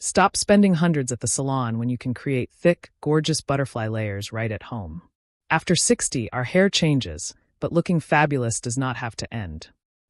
Stop spending hundreds at the salon when you can create thick, gorgeous butterfly layers right at home. After 60, our hair changes, but looking fabulous does not have to end.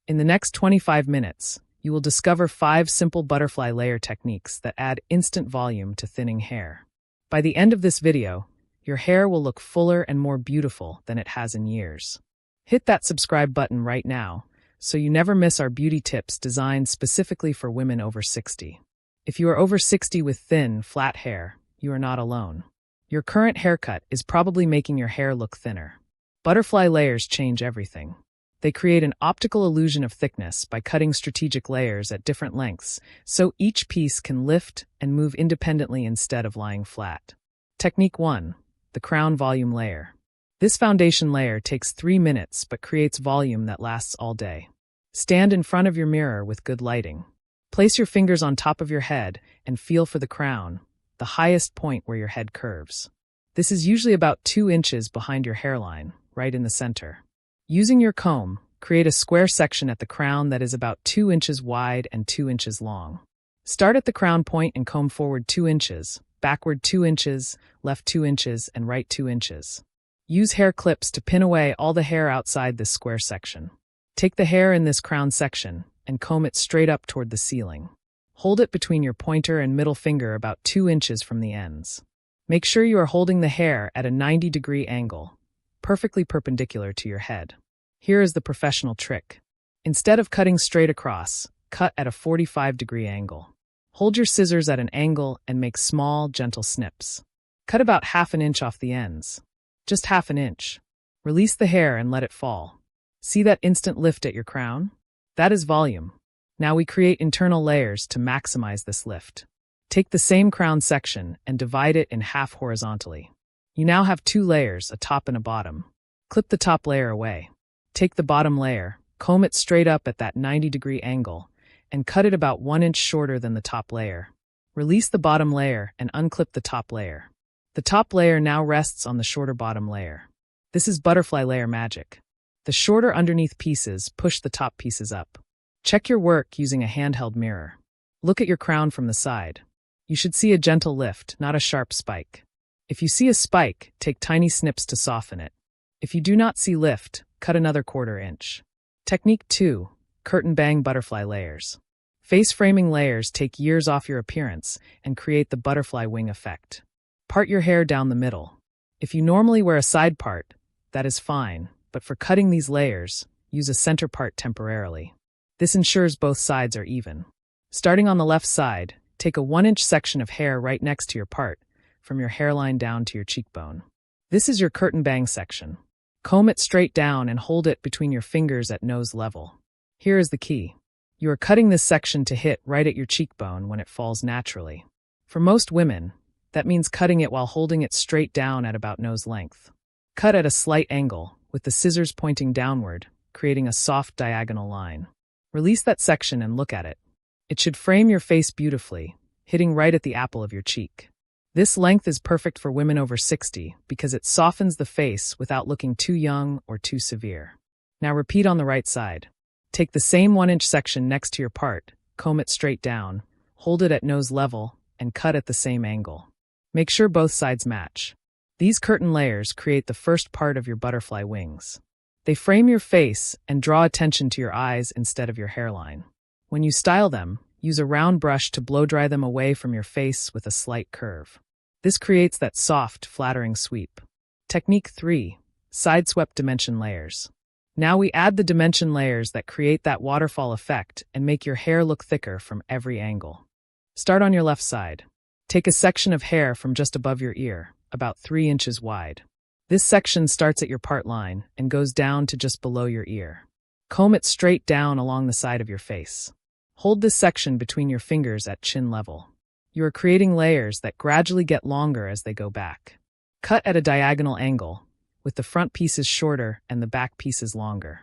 In the next 25 minutes, you will discover 5 simple butterfly layer techniques that add instant volume to thinning hair. By the end of this video, your hair will look fuller and more beautiful than it has in years. Hit that subscribe button right now, so you never miss our beauty tips designed specifically for women over 60. If you are over 60 with thin, flat hair, you are not alone. Your current haircut is probably making your hair look thinner. Butterfly layers change everything. They create an optical illusion of thickness by cutting strategic layers at different lengths, so each piece can lift and move independently instead of lying flat. Technique 1. The crown volume layer. This foundation layer takes 3 minutes but creates volume that lasts all day. Stand in front of your mirror with good lighting. Place your fingers on top of your head and feel for the crown, the highest point where your head curves. This is usually about 2 inches behind your hairline, right in the center. Using your comb, create a square section at the crown that is about 2 inches wide and 2 inches long. Start at the crown point and comb forward 2 inches, backward 2 inches, left 2 inches, and right 2 inches. Use hair clips to pin away all the hair outside this square section. Take the hair in this crown section and comb it straight up toward the ceiling. Hold it between your pointer and middle finger about 2 inches from the ends. Make sure you are holding the hair at a 90-degree angle, perfectly perpendicular to your head. Here is the professional trick. Instead of cutting straight across, cut at a 45-degree angle. Hold your scissors at an angle and make small, gentle snips. Cut about ½ inch off the ends. Just ½ inch. Release the hair and let it fall. See that instant lift at your crown? That is volume. Now we create internal layers to maximize this lift. Take the same crown section and divide it in half horizontally. You now have 2 layers, a top and a bottom. Clip the top layer away. Take the bottom layer, comb it straight up at that 90-degree angle, and cut it about 1 inch shorter than the top layer. Release the bottom layer and unclip the top layer. The top layer now rests on the shorter bottom layer. This is butterfly layer magic. The shorter underneath pieces push the top pieces up. Check your work using a handheld mirror. Look at your crown from the side. You should see a gentle lift, not a sharp spike. If you see a spike, take tiny snips to soften it. If you do not see lift, cut another 1/4 inch. Technique 2. Curtain bang butterfly layers. Face framing layers take years off your appearance and create the butterfly wing effect. Part your hair down the middle. If you normally wear a side part, that is fine, but for cutting these layers, use a center part temporarily. This ensures both sides are even. Starting on the left side, take a 1-inch section of hair right next to your part, from your hairline down to your cheekbone. This is your curtain bang section. Comb it straight down and hold it between your fingers at nose level. Here is the key. You are cutting this section to hit right at your cheekbone when it falls naturally. For most women, that means cutting it while holding it straight down at about nose length. Cut at a slight angle, with the scissors pointing downward, creating a soft diagonal line. Release that section and look at it. It should frame your face beautifully, hitting right at the apple of your cheek. This length is perfect for women over 60 because it softens the face without looking too young or too severe. Now repeat on the right side. Take the same 1-inch section next to your part, comb it straight down, hold it at nose level, and cut at the same angle. Make sure both sides match. These curtain layers create the first part of your butterfly wings. They frame your face and draw attention to your eyes instead of your hairline. When you style them, use a round brush to blow dry them away from your face with a slight curve. This creates that soft, flattering sweep. Technique 3. Side swept dimension layers. Now we add the dimension layers that create that waterfall effect and make your hair look thicker from every angle. Start on your left side. Take a section of hair from just above your ear, about 3 inches wide. This section starts at your part line and goes down to just below your ear. Comb it straight down along the side of your face. Hold this section between your fingers at chin level. You are creating layers that gradually get longer as they go back. Cut at a diagonal angle, with the front pieces shorter and the back pieces longer.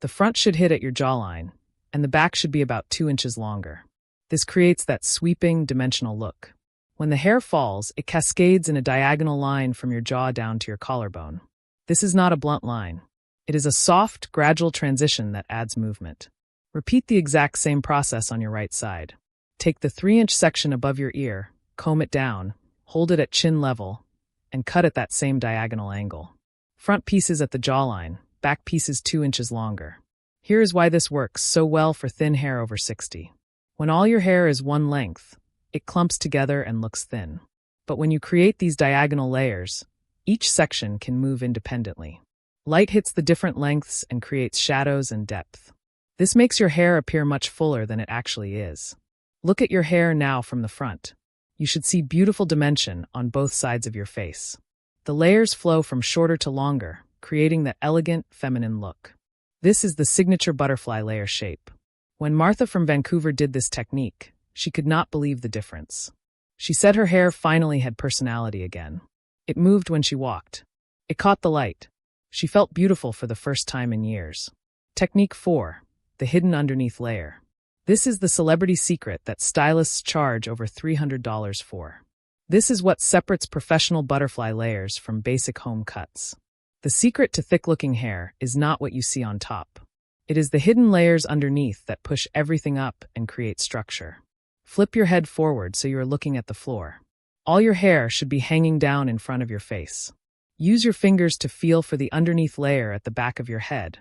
The front should hit at your jawline, and the back should be about 2 inches longer. This creates that sweeping, dimensional look. When the hair falls, it cascades in a diagonal line from your jaw down to your collarbone. This is not a blunt line. It is a soft, gradual transition that adds movement. Repeat the exact same process on your right side. Take the 3-inch section above your ear, comb it down, hold it at chin level, and cut at that same diagonal angle. Front pieces at the jawline, back pieces 2 inches longer. Here is why this works so well for thin hair over 60. When all your hair is one length, it clumps together and looks thin. But when you create these diagonal layers, each section can move independently. Light hits the different lengths and creates shadows and depth. This makes your hair appear much fuller than it actually is. Look at your hair now from the front. You should see beautiful dimension on both sides of your face. The layers flow from shorter to longer, creating the elegant, feminine look. This is the signature butterfly layer shape. When Martha from Vancouver did this technique, she could not believe the difference. She said her hair finally had personality again. It moved when she walked. It caught the light. She felt beautiful for the first time in years. Technique 4. The hidden underneath layer. This is the celebrity secret that stylists charge over $300 for. This is what separates professional butterfly layers from basic home cuts. The secret to thick-looking hair is not what you see on top. It is the hidden layers underneath that push everything up and create structure. Flip your head forward so you are looking at the floor. All your hair should be hanging down in front of your face. Use your fingers to feel for the underneath layer at the back of your head,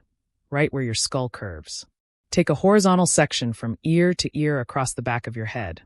right where your skull curves. Take a horizontal section from ear to ear across the back of your head,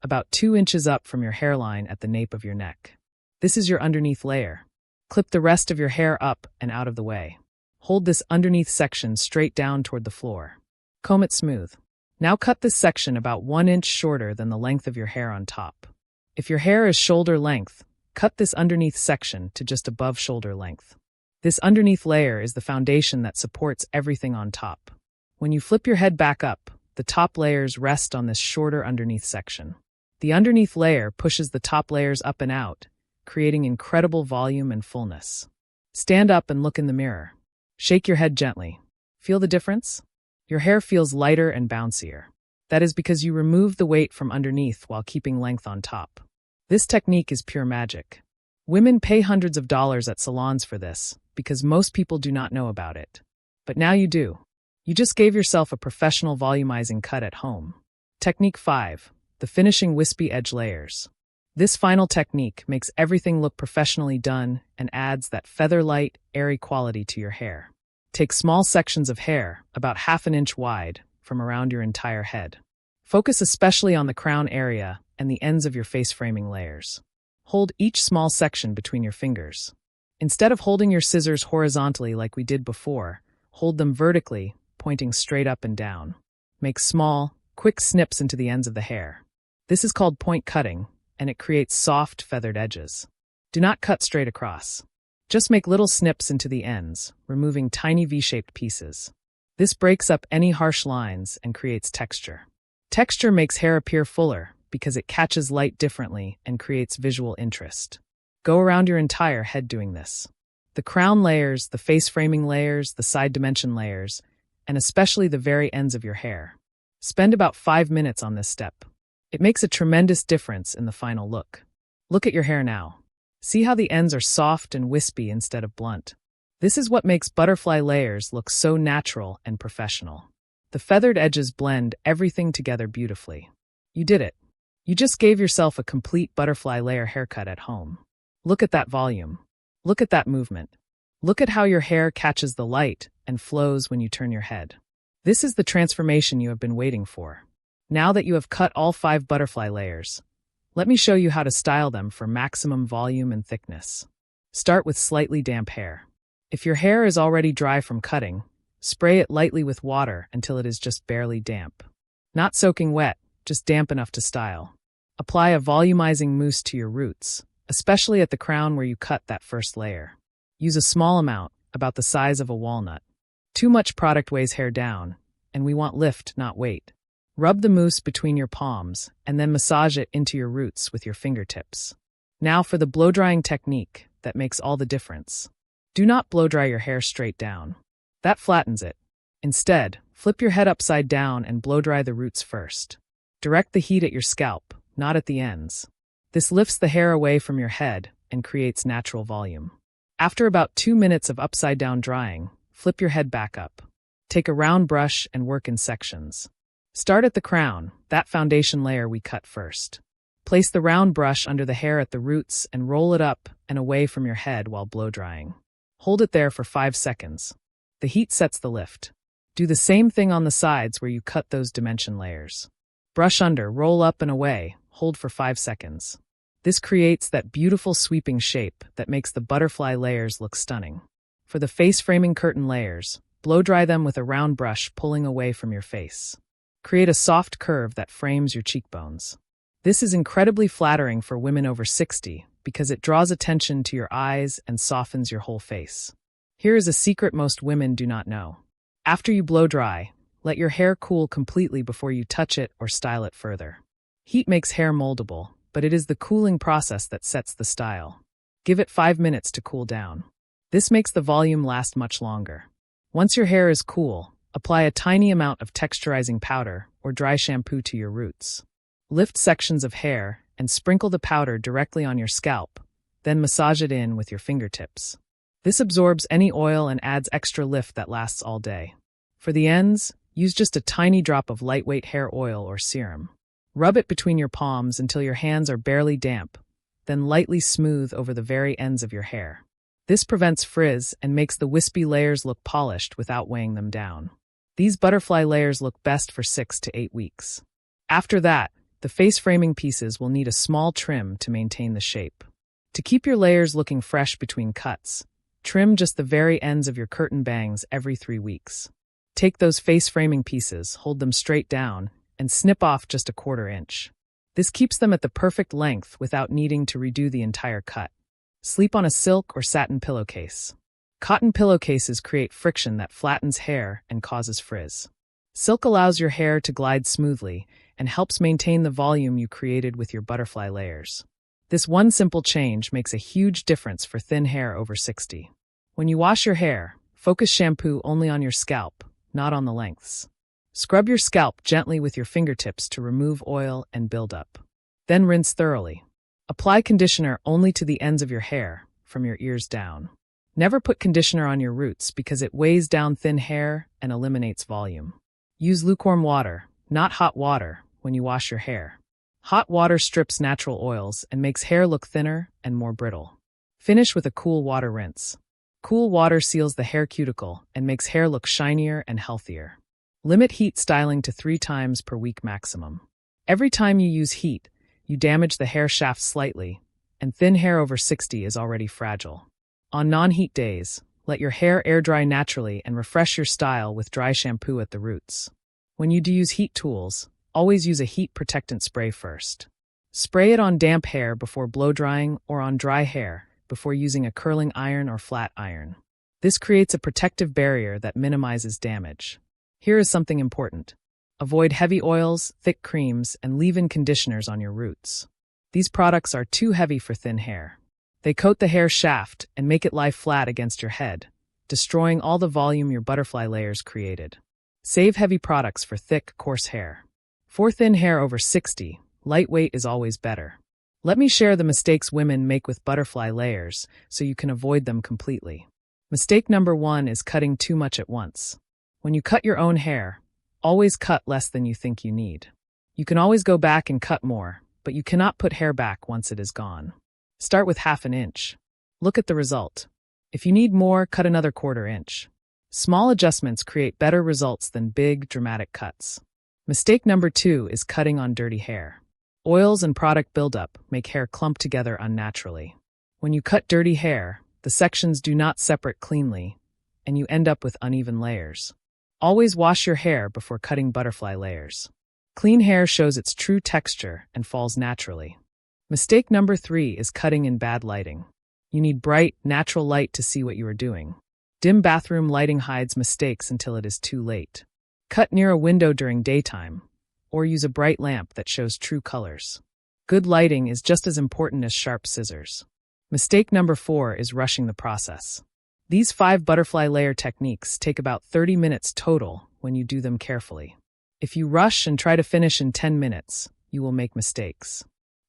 about 2 inches up from your hairline at the nape of your neck. This is your underneath layer. Clip the rest of your hair up and out of the way. Hold this underneath section straight down toward the floor. Comb it smooth. Now cut this section about 1 inch shorter than the length of your hair on top. If your hair is shoulder length, cut this underneath section to just above shoulder length. This underneath layer is the foundation that supports everything on top. When you flip your head back up, the top layers rest on this shorter underneath section. The underneath layer pushes the top layers up and out, creating incredible volume and fullness. Stand up and look in the mirror. Shake your head gently. Feel the difference? Your hair feels lighter and bouncier. That is because you remove the weight from underneath while keeping length on top. This technique is pure magic. Women pay hundreds of dollars at salons for this because most people do not know about it. But now you do. You just gave yourself a professional volumizing cut at home. Technique 5. The finishing wispy edge layers. This final technique makes everything look professionally done and adds that feather-light, airy quality to your hair. Take small sections of hair, about 1/2 inch wide, from around your entire head. Focus especially on the crown area and the ends of your face framing layers. Hold each small section between your fingers. Instead of holding your scissors horizontally like we did before, hold them vertically, pointing straight up and down. Make small, quick snips into the ends of the hair. This is called point cutting, and it creates soft, feathered edges. Do not cut straight across. Just make little snips into the ends, removing tiny V-shaped pieces. This breaks up any harsh lines and creates texture. Texture makes hair appear fuller because it catches light differently and creates visual interest. Go around your entire head doing this. The crown layers, the face framing layers, the side dimension layers, and especially the very ends of your hair. Spend about 5 minutes on this step. It makes a tremendous difference in the final look. Look at your hair now. See how the ends are soft and wispy instead of blunt. This is what makes butterfly layers look so natural and professional. The feathered edges blend everything together beautifully. You did it. You just gave yourself a complete butterfly layer haircut at home. Look at that volume. Look at that movement. Look at how your hair catches the light and flows when you turn your head. This is the transformation you have been waiting for. Now that you have cut all 5 butterfly layers, let me show you how to style them for maximum volume and thickness. Start with slightly damp hair. If your hair is already dry from cutting, spray it lightly with water until it is just barely damp. Not soaking wet, just damp enough to style. Apply a volumizing mousse to your roots, especially at the crown where you cut that first layer. Use a small amount, about the size of a walnut. Too much product weighs hair down, and we want lift, not weight. Rub the mousse between your palms, and then massage it into your roots with your fingertips. Now for the blow-drying technique that makes all the difference. Do not blow-dry your hair straight down. That flattens it. Instead, flip your head upside down and blow-dry the roots first. Direct the heat at your scalp, not at the ends. This lifts the hair away from your head and creates natural volume. After about 2 minutes of upside-down drying, flip your head back up. Take a round brush and work in sections. Start at the crown, that foundation layer we cut first. Place the round brush under the hair at the roots and roll it up and away from your head while blow drying. Hold it there for 5 seconds. The heat sets the lift. Do the same thing on the sides where you cut those dimension layers. Brush under, roll up and away, hold for 5 seconds. This creates that beautiful sweeping shape that makes the butterfly layers look stunning. For the face-framing curtain layers, blow dry them with a round brush pulling away from your face. Create a soft curve that frames your cheekbones. This is incredibly flattering for women over 60 because it draws attention to your eyes and softens your whole face. Here is a secret most women do not know. After you blow dry, let your hair cool completely before you touch it or style it further. Heat makes hair moldable, but it is the cooling process that sets the style. Give it 5 minutes to cool down. This makes the volume last much longer. Once your hair is cool, apply a tiny amount of texturizing powder or dry shampoo to your roots. Lift sections of hair and sprinkle the powder directly on your scalp, then massage it in with your fingertips. This absorbs any oil and adds extra lift that lasts all day. For the ends, use just a tiny drop of lightweight hair oil or serum. Rub it between your palms until your hands are barely damp, then lightly smooth over the very ends of your hair. This prevents frizz and makes the wispy layers look polished without weighing them down. These butterfly layers look best for 6 to 8 weeks. After that, the face framing pieces will need a small trim to maintain the shape. To keep your layers looking fresh between cuts, trim just the very ends of your curtain bangs every 3 weeks. Take those face framing pieces, hold them straight down, and snip off just a 1/4 inch. This keeps them at the perfect length without needing to redo the entire cut. Sleep on a silk or satin pillowcase. Cotton pillowcases create friction that flattens hair and causes frizz. Silk allows your hair to glide smoothly and helps maintain the volume you created with your butterfly layers. This one simple change makes a huge difference for thin hair over 60. When you wash your hair, focus shampoo only on your scalp, not on the lengths. Scrub your scalp gently with your fingertips to remove oil and buildup. Then rinse thoroughly. Apply conditioner only to the ends of your hair, from your ears down. Never put conditioner on your roots because it weighs down thin hair and eliminates volume. Use lukewarm water, not hot water, when you wash your hair. Hot water strips natural oils and makes hair look thinner and more brittle. Finish with a cool water rinse. Cool water seals the hair cuticle and makes hair look shinier and healthier. Limit heat styling to 3 times per week maximum. Every time you use heat, you damage the hair shaft slightly, and thin hair over 60 is already fragile. On non-heat days, let your hair air dry naturally and refresh your style with dry shampoo at the roots. When you do use heat tools, always use a heat protectant spray first. Spray it on damp hair before blow drying or on dry hair before using a curling iron or flat iron. This creates a protective barrier that minimizes damage. Here is something important. Avoid heavy oils, thick creams, and leave-in conditioners on your roots. These products are too heavy for thin hair. They coat the hair shaft and make it lie flat against your head, destroying all the volume your butterfly layers created. Save heavy products for thick, coarse hair. For thin hair over 60, lightweight is always better. Let me share the mistakes women make with butterfly layers so you can avoid them completely. Mistake number 1 is cutting too much at once. When you cut your own hair, always cut less than you think you need. You can always go back and cut more, but you cannot put hair back once it is gone. Start with 1/2 inch. Look at the result. If you need more, cut another 1/4 inch. Small adjustments create better results than big, dramatic cuts. Mistake number 2 is cutting on dirty hair. Oils and product buildup make hair clump together unnaturally. When you cut dirty hair, the sections do not separate cleanly, and you end up with uneven layers. Always wash your hair before cutting butterfly layers. Clean hair shows its true texture and falls naturally. Mistake number 3 is cutting in bad lighting. You need bright, natural light to see what you are doing. Dim bathroom lighting hides mistakes until it is too late. Cut near a window during daytime, or use a bright lamp that shows true colors. Good lighting is just as important as sharp scissors. Mistake number 4 is rushing the process. These 5 butterfly layer techniques take about 30 minutes total when you do them carefully. If you rush and try to finish in 10 minutes, you will make mistakes.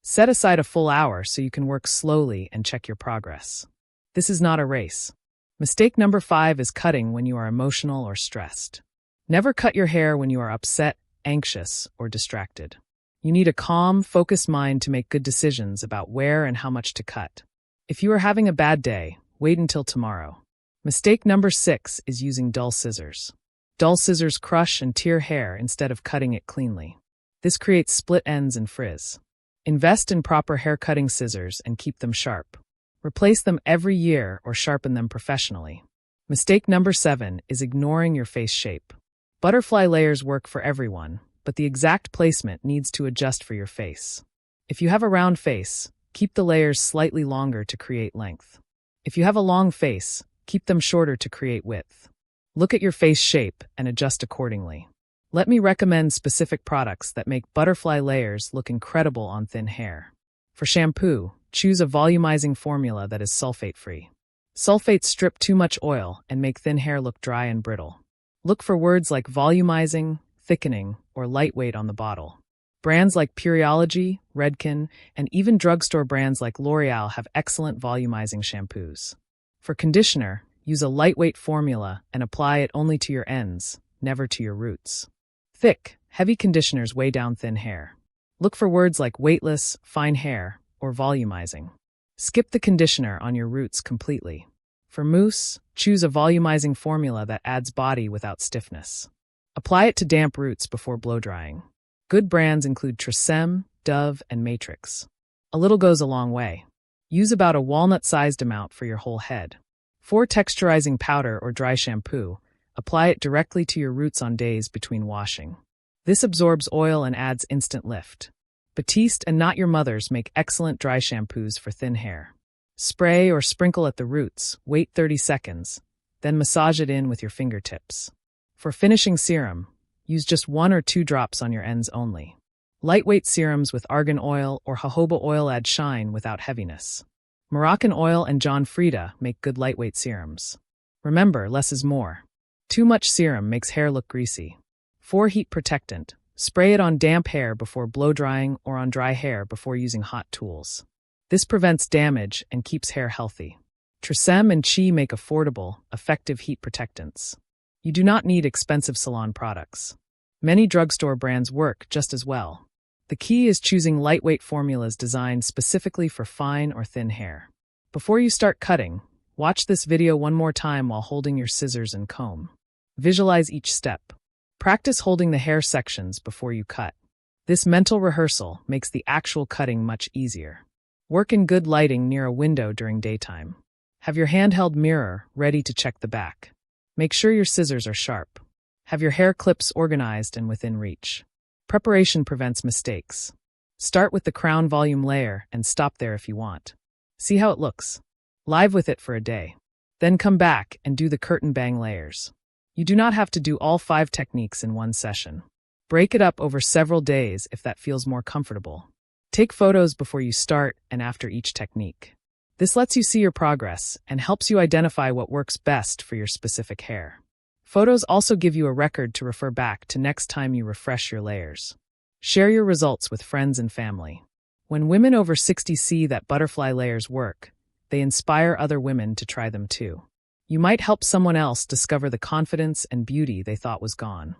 Set aside a full hour so you can work slowly and check your progress. This is not a race. Mistake number 5 is cutting when you are emotional or stressed. Never cut your hair when you are upset, anxious, or distracted. You need a calm, focused mind to make good decisions about where and how much to cut. If you are having a bad day, wait until tomorrow. Mistake number 6 is using dull scissors. Dull scissors crush and tear hair instead of cutting it cleanly. This creates split ends and frizz. Invest in proper hair cutting scissors and keep them sharp. Replace them every year or sharpen them professionally. Mistake number 7 is ignoring your face shape. Butterfly layers work for everyone, but the exact placement needs to adjust for your face. If you have a round face, keep the layers slightly longer to create length. If you have a long face, keep them shorter to create width. Look at your face shape and adjust accordingly. Let me recommend specific products that make butterfly layers look incredible on thin hair. For shampoo, choose a volumizing formula that is sulfate-free. Sulfates strip too much oil and make thin hair look dry and brittle. Look for words like volumizing, thickening, or lightweight on the bottle. Brands like Pureology, Redken, and even drugstore brands like L'Oreal have excellent volumizing shampoos. For conditioner, use a lightweight formula and apply it only to your ends, never to your roots. Thick, heavy conditioners weigh down thin hair. Look for words like weightless, fine hair, or volumizing. Skip the conditioner on your roots completely. For mousse, choose a volumizing formula that adds body without stiffness. Apply it to damp roots before blow-drying. Good brands include Tresemme, Dove, and Matrix. A little goes a long way. Use about a walnut-sized amount for your whole head. For texturizing powder or dry shampoo, apply it directly to your roots on days between washing. This absorbs oil and adds instant lift. Batiste and Not Your Mother's make excellent dry shampoos for thin hair. Spray or sprinkle at the roots, wait 30 seconds, then massage it in with your fingertips. For finishing serum, use just 1 or 2 drops on your ends only. Lightweight serums with argan oil or jojoba oil add shine without heaviness. Moroccan oil and John Frieda make good lightweight serums. Remember, less is more. Too much serum makes hair look greasy. For heat protectant, spray it on damp hair before blow-drying or on dry hair before using hot tools. This prevents damage and keeps hair healthy. Tresemme and Chi make affordable, effective heat protectants. You do not need expensive salon products. Many drugstore brands work just as well. The key is choosing lightweight formulas designed specifically for fine or thin hair. Before you start cutting, watch this video one more time while holding your scissors and comb. Visualize each step. Practice holding the hair sections before you cut. This mental rehearsal makes the actual cutting much easier. Work in good lighting near a window during daytime. Have your handheld mirror ready to check the back. Make sure your scissors are sharp. Have your hair clips organized and within reach. Preparation prevents mistakes. Start with the crown volume layer and stop there if you want. See how it looks. Live with it for a day. Then come back and do the curtain bang layers. You do not have to do all 5 techniques in one session. Break it up over several days if that feels more comfortable. Take photos before you start and after each technique. This lets you see your progress and helps you identify what works best for your specific hair. Photos also give you a record to refer back to next time you refresh your layers. Share your results with friends and family. When women over 60 see that butterfly layers work, they inspire other women to try them too. You might help someone else discover the confidence and beauty they thought was gone.